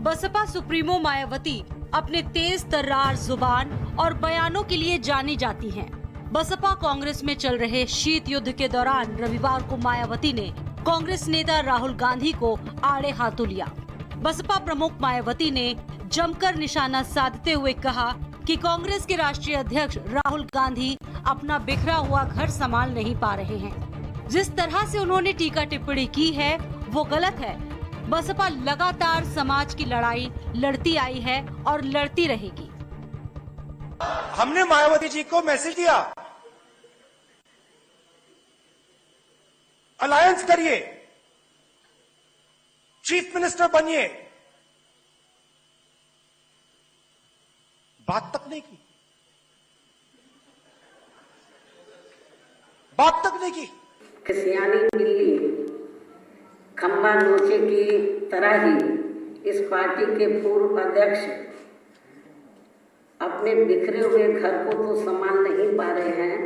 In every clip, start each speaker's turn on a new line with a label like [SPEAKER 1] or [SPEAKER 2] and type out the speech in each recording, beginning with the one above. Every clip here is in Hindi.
[SPEAKER 1] बसपा सुप्रीमो मायावती अपने तेज तर्रार जुबान और बयानों के लिए जानी जाती हैं। बसपा कांग्रेस में चल रहे शीत युद्ध के दौरान रविवार को मायावती ने कांग्रेस नेता राहुल गांधी को आड़े हाथों लिया। बसपा प्रमुख मायावती ने जमकर निशाना साधते हुए कहा कि कांग्रेस के राष्ट्रीय अध्यक्ष राहुल गांधी अपना बिखरा हुआ घर संभाल नहीं पा रहे हैं। जिस तरह से उन्होंने टीका टिप्पणी की है वो गलत है। बसपा लगातार समाज की लड़ाई लड़ती आई है और लड़ती रहेगी।
[SPEAKER 2] हमने मायावती जी को मैसेज दिया, अलायंस करिए, चीफ मिनिस्टर बनिए। बात तक नहीं की, बात तक नहीं की।
[SPEAKER 3] सियानी बिल्ली खंबा नोचे की तरह ही इस पार्टी के पूर्व अध्यक्ष अपने बिखरे हुए घर को तो संभाल नहीं पा रहे हैं,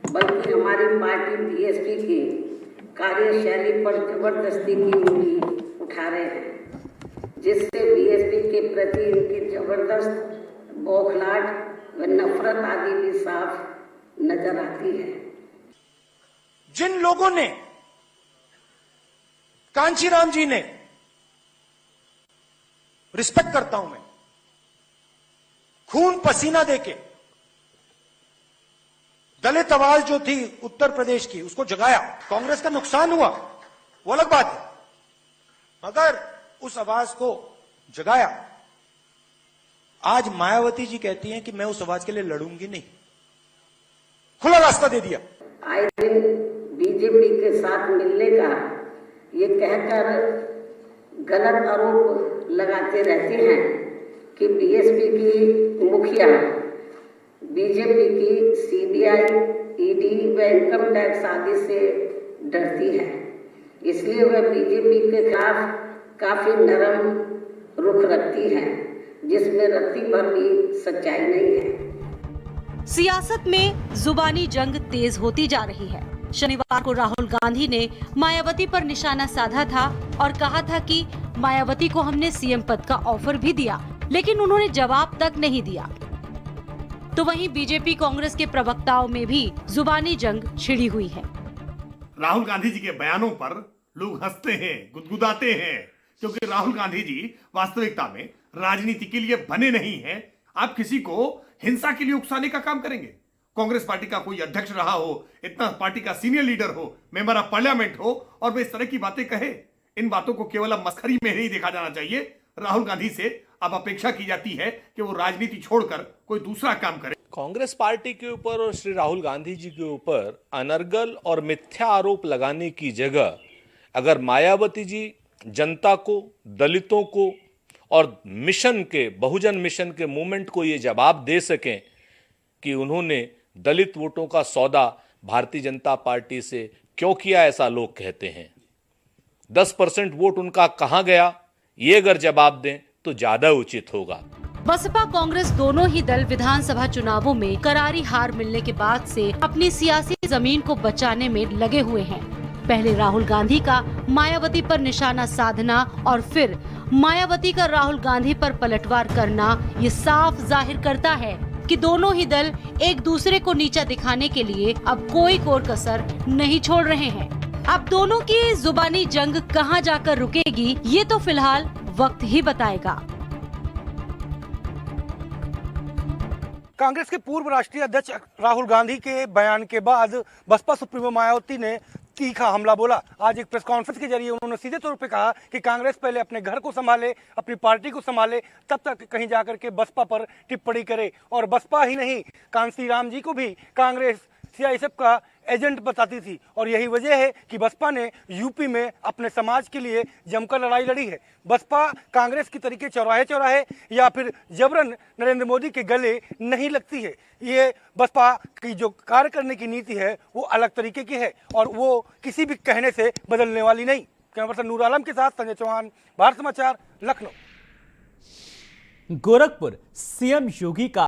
[SPEAKER 3] बल्कि हमारी पार्टी बीएसपी की कार्यशैली पर जबरदस्ती की उंगली उठा रहे हैं, जिससे बीएसपी के प्रति इनकी जबरदस्त बौखलाहट व नफरत आदि भी साफ नजर आती है।
[SPEAKER 2] जिन लोगों ने, कांचीराम जी ने, रिस्पेक्ट करता हूं मैं, खून पसीना देके दलित आवाज जो थी उत्तर प्रदेश की उसको जगाया। कांग्रेस का नुकसान हुआ वो अलग बात है, मगर उस आवाज को जगाया। आज मायावती जी कहती हैं कि मैं उस आवाज के लिए लड़ूंगी नहीं, खुला रास्ता दे दिया।
[SPEAKER 3] आए दिन बीजेपी के साथ मिलने का ये कहकर गलत आरोप लगाते रहते हैं कि बीएसपी की मुखिया बीजेपी की सीबीआई, ईडी व इनकम टैक्स आदि से डरती है, इसलिए वह बीजेपी के खिलाफ काफी नरम रुख रखती है, जिसमें रत्ती भर भी सच्चाई नहीं है।
[SPEAKER 1] सियासत में जुबानी जंग तेज होती जा रही है। शनिवार को राहुल गांधी ने मायावती पर निशाना साधा था और कहा था कि मायावती को हमने सीएम पद का ऑफर भी दिया, लेकिन उन्होंने जवाब तक नहीं दिया। तो वहीं बीजेपी कांग्रेस के प्रवक्ताओं में भी जुबानी जंग छिड़ी हुई है।
[SPEAKER 4] राहुल गांधी जी के बयानों पर लोग हंसते हैं, गुदगुदाते हैं, क्योंकि राहुल गांधी जी वास्तविकता में राजनीति के लिए बने नहीं हैं। आप किसी को हिंसा के लिए उकसाने का काम करेंगे। कांग्रेस पार्टी का कोई अध्यक्ष रहा हो, इतना पार्टी का सीनियर लीडर हो, मेंबर ऑफ पार्लियामेंट हो और वे इस तरह की बातें कहे, इन बातों को केवल अब मस्खरी में नहीं देखा जाना चाहिए। राहुल गांधी से अब अपेक्षा की जाती है कि वो राजनीति छोड़कर कोई दूसरा काम करे।
[SPEAKER 5] कांग्रेस पार्टी के ऊपर और श्री राहुल गांधी जी के ऊपर अनर्गल और मिथ्या आरोप लगाने की जगह अगर मायावती जी जनता को, दलितों को और मिशन के, बहुजन मिशन के मूवमेंट को ये जवाब दे सकें कि उन्होंने दलित वोटों का सौदा भारतीय जनता पार्टी से क्यों किया, ऐसा लोग कहते हैं। 10% वोट उनका कहां गया, ये अगर जवाब दें तो ज्यादा उचित होगा।
[SPEAKER 1] बसपा कांग्रेस दोनों ही दल विधानसभा चुनावों में करारी हार मिलने के बाद से अपनी सियासी जमीन को बचाने में लगे हुए हैं। पहले राहुल गांधी का मायावती पर निशाना साधना और फिर मायावती का राहुल गांधी पर पलटवार करना ये साफ जाहिर करता है कि दोनों ही दल एक दूसरे को नीचा दिखाने के लिए अब कोई कोर कसर नहीं छोड़ रहे हैं। अब दोनों की जुबानी जंग कहां जाकर रुकेगी, ये तो फिलहाल वक्त ही बताएगा।
[SPEAKER 6] कांग्रेस के पूर्व राष्ट्रीय अध्यक्ष राहुल गांधी के बयान के बाद बसपा सुप्रीमो मायावती ने तीखा हमला बोला। आज एक प्रेस कॉन्फ्रेंस के जरिए उन्होंने सीधे तौर पे कहा कि कांग्रेस पहले अपने घर को संभाले, अपनी पार्टी को संभाले, तब तक कहीं जाकर के बसपा पर टिप्पणी करे। और बसपा ही नहीं, कांचीराम जी को भी कांग्रेस सीआईएसएफ का एजेंट बताती थी और यही वजह है कि बसपा ने यूपी में अपने समाज के लिए जमकर लड़ाई लड़ी है। बसपा कांग्रेस की तरीके चौराहे चौराहे या फिर जबरन नरेंद्र मोदी के गले नहीं लगती है। ये बसपा की जो कार्य करने की नीति है वो अलग तरीके की है और वो किसी भी कहने से बदलने वाली नहीं। कैमरा पर्सन नूर आलम के साथ संजय चौहान, भारत समाचार, लखनऊ।
[SPEAKER 7] गोरखपुर सीएम योगी का